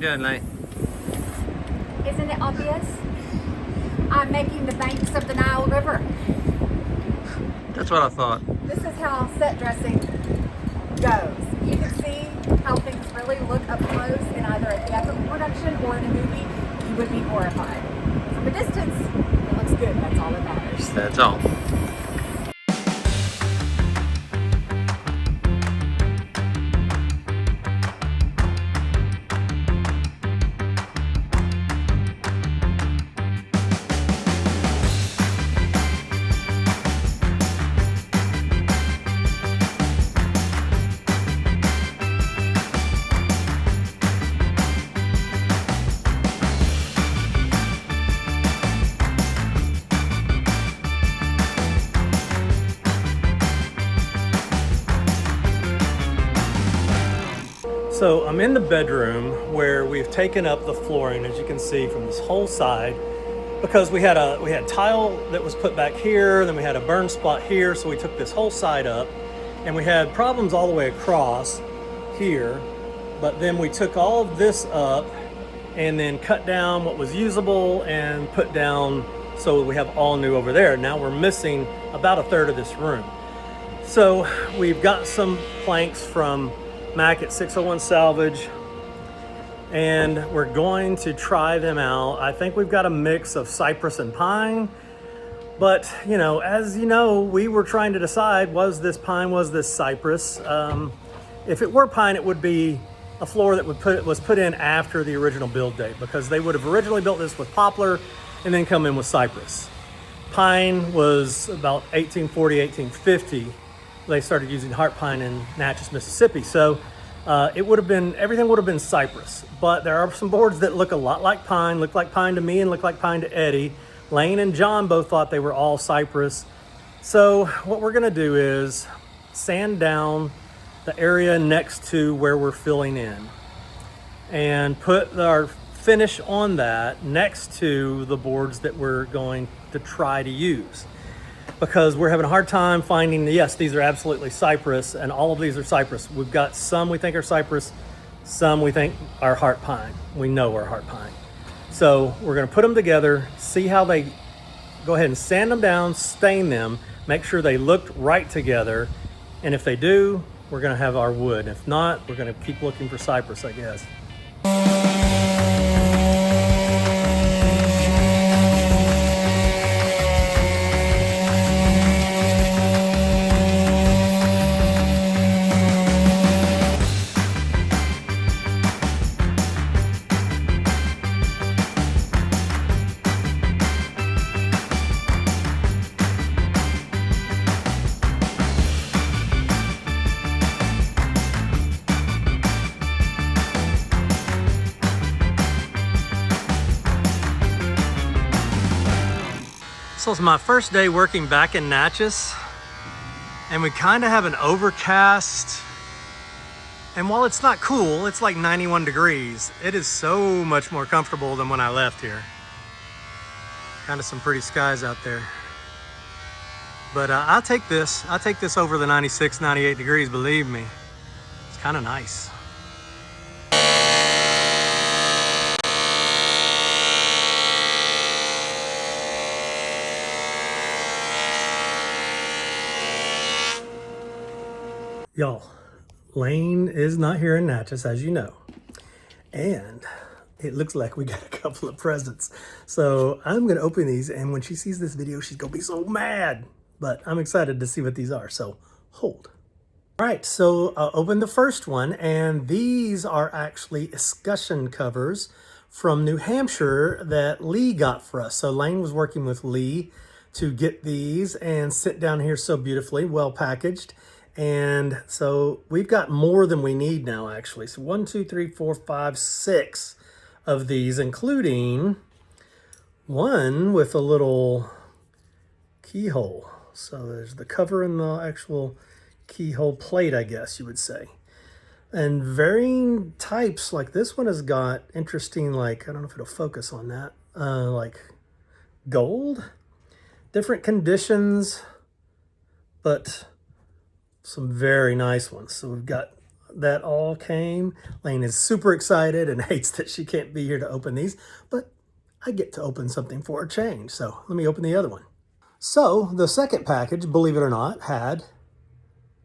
doing, Lane? Isn't it obvious? I'm making the banks of the Nile River. That's what I thought. This is how set dressing goes. You can see how things really look up close in either a theatrical production or in a movie. You would be horrified. From a distance, it looks good. That's all that matters. That's all. So I'm in the bedroom where we've taken up the flooring, as you can see, from this whole side, because we had tile that was put back here, then we had a burn spot here, so we took this whole side up, and we had problems all the way across here, but then we took all of this up and then cut down what was usable and put down so we have all new over there. Now we're missing about a third of this room. So we've got some planks from Mac at 601 Salvage, and we're going to try them out. I think we've got a mix of cypress and pine, but as you know, we were trying to decide, was this pine, was this cypress? If it were pine, it would be a floor that was put in after the original build date, because they would have originally built this with poplar and then come in with cypress. Pine was about 1840, 1850. They started using heart pine in Natchez, Mississippi. So everything would have been cypress. But there are some boards that look a lot like pine, look like pine to me and look like pine to Eddie. Lane and John both thought they were all cypress. So what we're gonna do is sand down the area next to where we're filling in and put our finish on that next to the boards that we're going to try to use. Because we're having a hard time finding, yes, these are absolutely cypress, and all of these are cypress. We've got some we think are cypress, some we think are heart pine. We know are heart pine. So we're gonna put them together, see how they, go ahead and sand them down, stain them, make sure they look right together. And if they do, we're gonna have our wood. If not, we're gonna keep looking for cypress, I guess. So it's my first day working back in Natchez, and we kind of have an overcast, and while it's not cool, it's like 91 degrees. It is so much more comfortable than when I left here. Kind of some pretty skies out there. But I'll take this over the 96, 98 degrees, believe me. It's kind of nice. Y'all, Lane is not here in Natchez, as you know, and it looks like we got a couple of presents. So I'm gonna open these, and when she sees this video, she's gonna be so mad, but I'm excited to see what these are, so hold. All right, so I'll open the first one, and these are actually escutcheon covers from New Hampshire that Lee got for us. So Lane was working with Lee to get these and sit down here so beautifully, well packaged. And so we've got more than we need now, actually. So 1, 2, 3, 4, 5, 6 of these, including one with a little keyhole. So there's the cover and the actual keyhole plate, I guess you would say. And varying types, like this one has got interesting, like, I don't know if it'll focus on that, like gold, different conditions, but some very nice ones. So we've got that all came. Lane is super excited and hates that she can't be here to open these, but I get to open something for a change. So let me open the other one. So the second package, believe it or not, had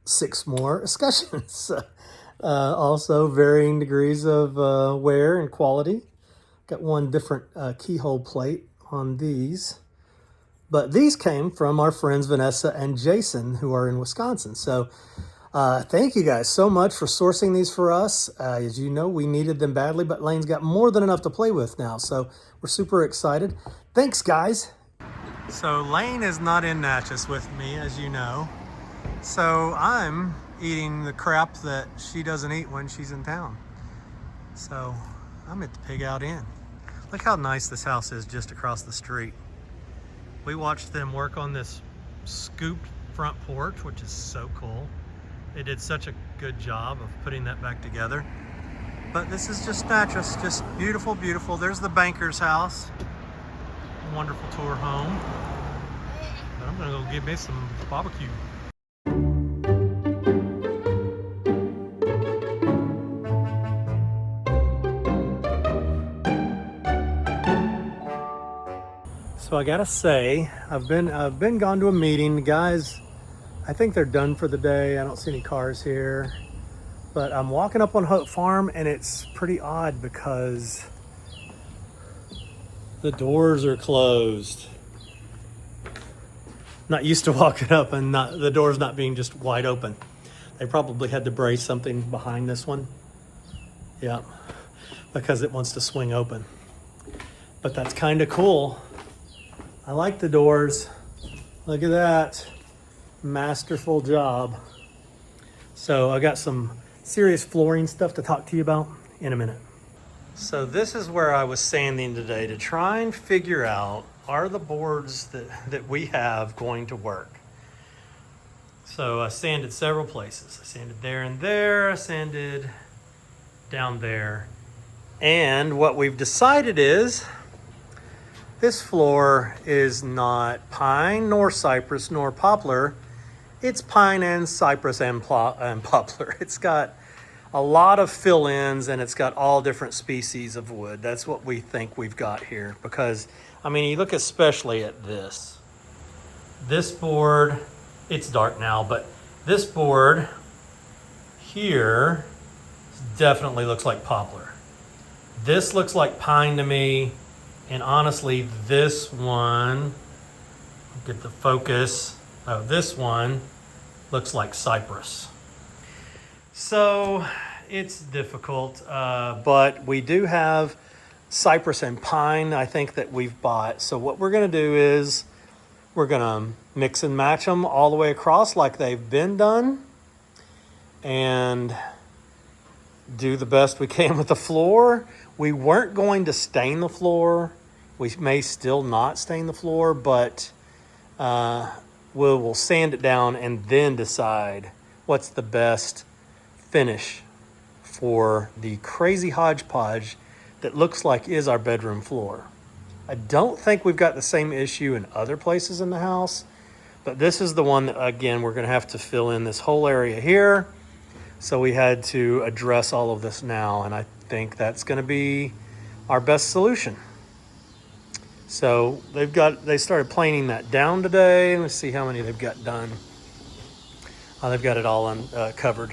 6 more escutcheons. Also varying degrees of wear and quality. Got one different keyhole plate on these. But these came from our friends Vanessa and Jason, who are in Wisconsin. So thank you guys so much for sourcing these for us. As you know, we needed them badly, but Lane's got more than enough to play with now. So we're super excited. Thanks, guys. So Lane is not in Natchez with me, as you know. So I'm eating the crap that she doesn't eat when she's in town. So I'm at the Pig Out Inn. Look how nice this house is just across the street. We watched them work on this scooped front porch, which is so cool. They did such a good job of putting that back together. But this is just Natchez, just beautiful, beautiful. There's the banker's house. Wonderful tour home. But I'm gonna go get me some barbecue. So I gotta say, I've been gone to a meeting. The guys, I think they're done for the day. I don't see any cars here. But I'm walking up on Hope Farm and it's pretty odd because the doors are closed. Not used to walking up and the doors not being just wide open. They probably had to brace something behind this one. Yeah, because it wants to swing open. But that's kind of cool. I like the doors. Look at that. Masterful job. So I got some serious flooring stuff to talk to you about in a minute. So this is where I was sanding today to try and figure out, are the boards that we have going to work? So I sanded several places. I sanded there and there. I sanded down there. And what we've decided is this floor is not pine, nor cypress, nor poplar. It's pine and cypress and poplar. It's got a lot of fill-ins and it's got all different species of wood. That's what we think we've got here. Because, I mean, you look especially at this. This board, it's dark now, but this board here definitely looks like poplar. This looks like pine to me. And honestly, this one, get the focus, this one looks like cypress. So it's difficult, but we do have cypress and pine, I think, that we've bought. So what we're gonna do is we're gonna mix and match them all the way across like they've been done and do the best we can with the floor. We weren't going to stain the floor. We may still not stain the floor, but we'll sand it down and then decide what's the best finish for the crazy hodgepodge that looks like is our bedroom floor. I don't think we've got the same issue in other places in the house, but this is the one that, again, we're gonna have to fill in this whole area here. So we had to address all of this now, and I think that's going to be our best solution. So they started planing that down today. Let's see how many they've got done. They've got it all covered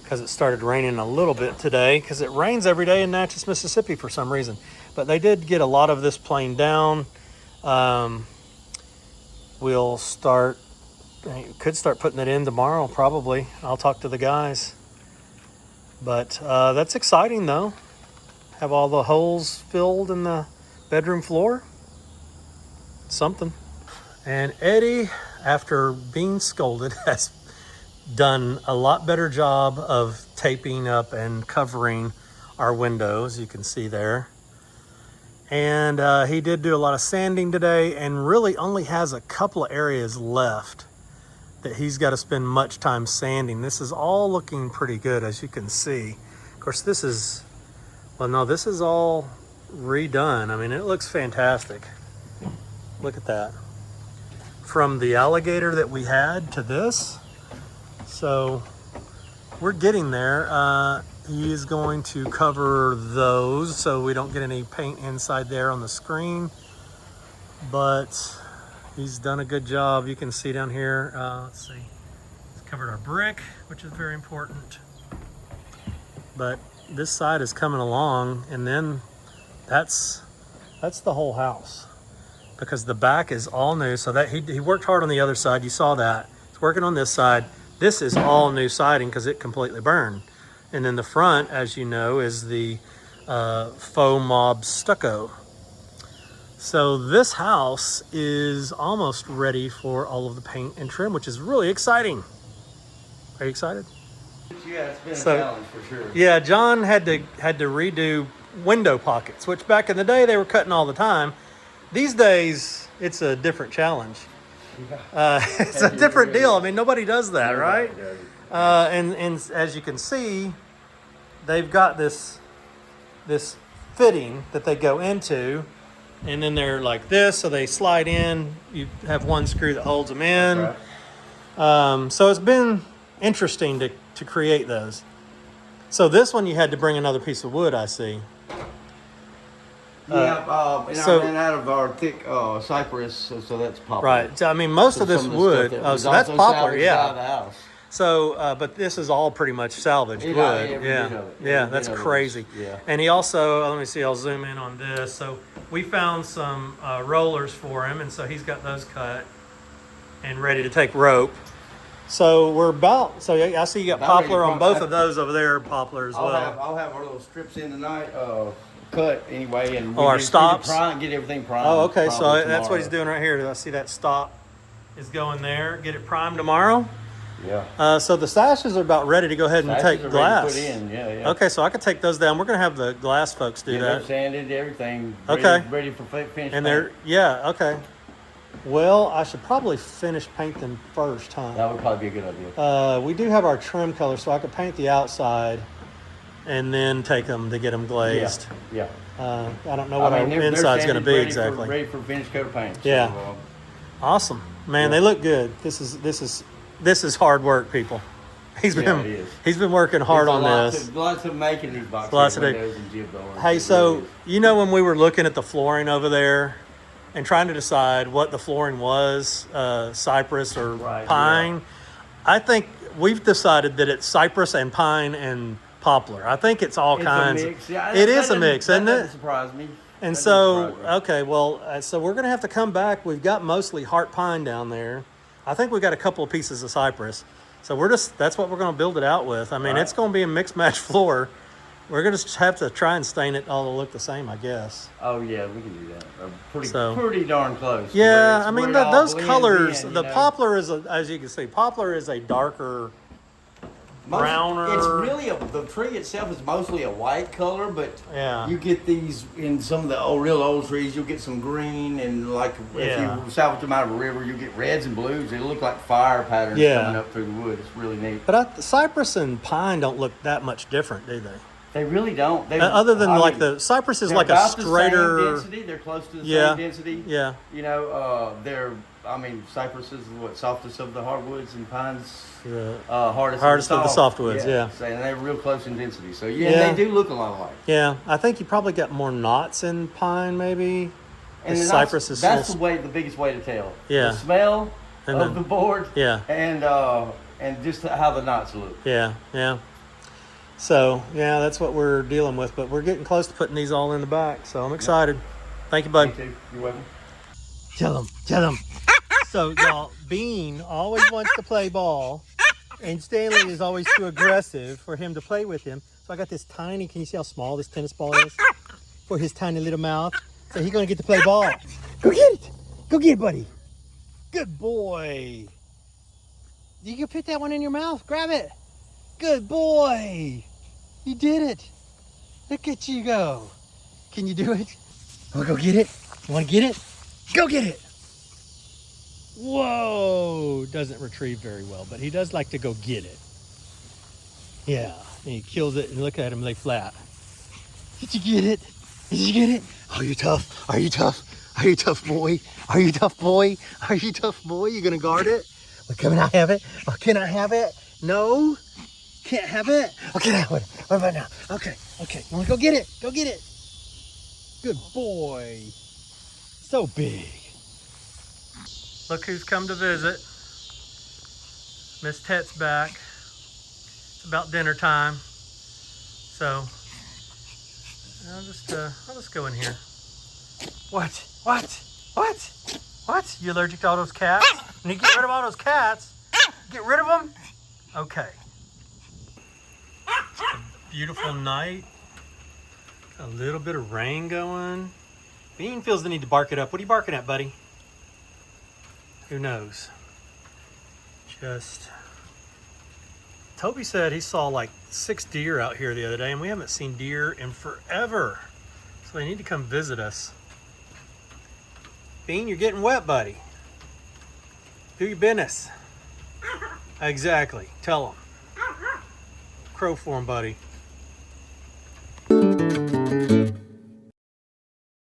because it started raining a little bit today because it rains every day in Natchez, Mississippi for some reason. But they did get a lot of this planed down. We'll could start putting it in tomorrow probably. I'll talk to the guys. But that's exciting though. Have all the holes filled in the bedroom floor. Something. And Eddie, after being scolded, has done a lot better job of taping up and covering our windows, you can see there. And he did do a lot of sanding today and really only has a couple of areas left that he's got to spend much time sanding. This is all looking pretty good, as you can see. Of course, this is all redone. I mean, it looks fantastic. Look at that. From the alligator that we had to this. So we're getting there. He is going to cover those so we don't get any paint inside there on the screen. But he's done a good job. You can see down here, let's see. He's covered our brick, which is very important. But this side is coming along, and then that's the whole house. Because the back is all new, so that he worked hard on the other side. You saw that. He's working on this side. This is all new siding because it completely burned. And then the front, as you know, is the faux mob stucco. So this house is almost ready for all of the paint and trim, which is really exciting. Are you excited? Yeah, it's been a challenge for sure. Yeah, John had to redo window pockets, which back in the day they were cutting all the time. These days, it's a different challenge. It's a different deal. I mean, nobody does that, right? And as you can see, they've got this fitting that they go into, and then they're like this, so they slide in. You have one screw that holds them in. That's right. So it's been interesting to create those. So this one you had to bring another piece of wood, I see. Yeah, and I ran out of our thick cypress, so that's poplar. Right. So, I mean, most of this wood. So that's poplar. Yeah. Out of the house. So, but this is all pretty much salvaged wood. Yeah, that's crazy. Yeah. And he also, let me see, I'll zoom in on this. So we found some rollers for him, and so he's got those cut and ready to take rope. So we're about. So I see you got poplar on both of those over there. Poplar as well. I'll have our little strips in tonight. Cut anyway, and our stops. Get everything primed. Oh, okay. So tomorrow. that's what he's doing right here. I see that stop is going there. Get it primed tomorrow. Yeah. So the sashes are about ready to go ahead and take glass. Ready to put in. Yeah. Okay, so I could take those down. We're going to have the glass folks do that. They're sanded, everything. Okay. Ready for finish. And they're okay. Well, I should probably finish paint them first, huh? That would probably be a good idea. We do have our trim color, so I could paint the outside and then take them to get them glazed. Yeah. I don't know what our inside's going to be exactly. Ready for finished coat of paint. Yeah. So, awesome, man. They look good. This is hard work, people. He's been working hard on this. Lots of making these boxes. Lots of windows and jib doors. Hey, so you know when we were looking at the flooring over there and trying to decide what the flooring was, cypress or pine, yeah. I think we've decided that it's cypress and pine and poplar. I think it's all kinds. A mix. Yeah, it is a mix, isn't it? That doesn't surprise me. And so, okay, well, so we're going to have to come back. We've got mostly heart pine down there. I think we've got a couple of pieces of cypress. So that's what we're going to build it out with. I mean, it's going to be a mixed match floor. We're going to have to try and stain it all to look the same, I guess. Oh, yeah, we can do that. Pretty darn close. Yeah, I mean, those colors, poplar is, as you can see, poplar is a darker browner. It's really the tree itself is mostly a white color, but you get these in some of the real old trees. You'll get some green, and like if you salvage them out of a river, you get reds and blues. They look like fire patterns coming up through the wood. It's really neat. But cypress and pine don't look that much different, do they? They really don't. Other than the cypress is like a straighter. The same density. They're close to the same density. Yeah. You know, cypress is softest of the hardwoods, and pine's hardest of the softwoods. Yeah. So, and they're real close in density. So they do look a lot alike. Yeah, I think you probably got more knots in pine, maybe. And the cypress is the biggest way to tell. Yeah. The smell of the board. Yeah. And just how the knots look. Yeah. Yeah. So, that's what we're dealing with. But we're getting close to putting these all in the back. So, I'm excited. Thank you, bud. Me too. You're welcome. Tell him. So, y'all, Bean always wants to play ball. And Stanley is always too aggressive for him to play with him. So, I got this tiny, can you see how small this tennis ball is? For his tiny little mouth. So, he's going to get to play ball. Go get it. Go get it, buddy. Good boy. You can fit that one in your mouth. Grab it. Good boy. You did it. Look at you go. Can you do it? Want to go get it? You want to get it? Go get it. Whoa. Doesn't retrieve very well, but he does like to go get it. Yeah. And he kills it, and look at him lay flat. Did you get it? Did you get it? Are you tough? Are you tough? Are you tough, boy? Are you tough, boy? Are you tough, boy? You going to guard it? Well, can I have it? Oh, can I have it? No? Can't have it. Okay, now what about now? Okay. You want to go get it? Go get it. Good boy. So big. Look who's come to visit. Miss Tet's back. It's about dinner time. So I'll just go in here. What? You allergic to all those cats? When you get rid of all those cats, get rid of them? Okay. It's a beautiful night. A little bit of rain going. Bean feels the need to bark it up. What are you barking at, buddy? Who knows? Toby said he saw like 6 deer out here the other day, and we haven't seen deer in forever. So they need to come visit us. Bean, you're getting wet, buddy. Do your business. Exactly. Tell them. Crow for him, buddy.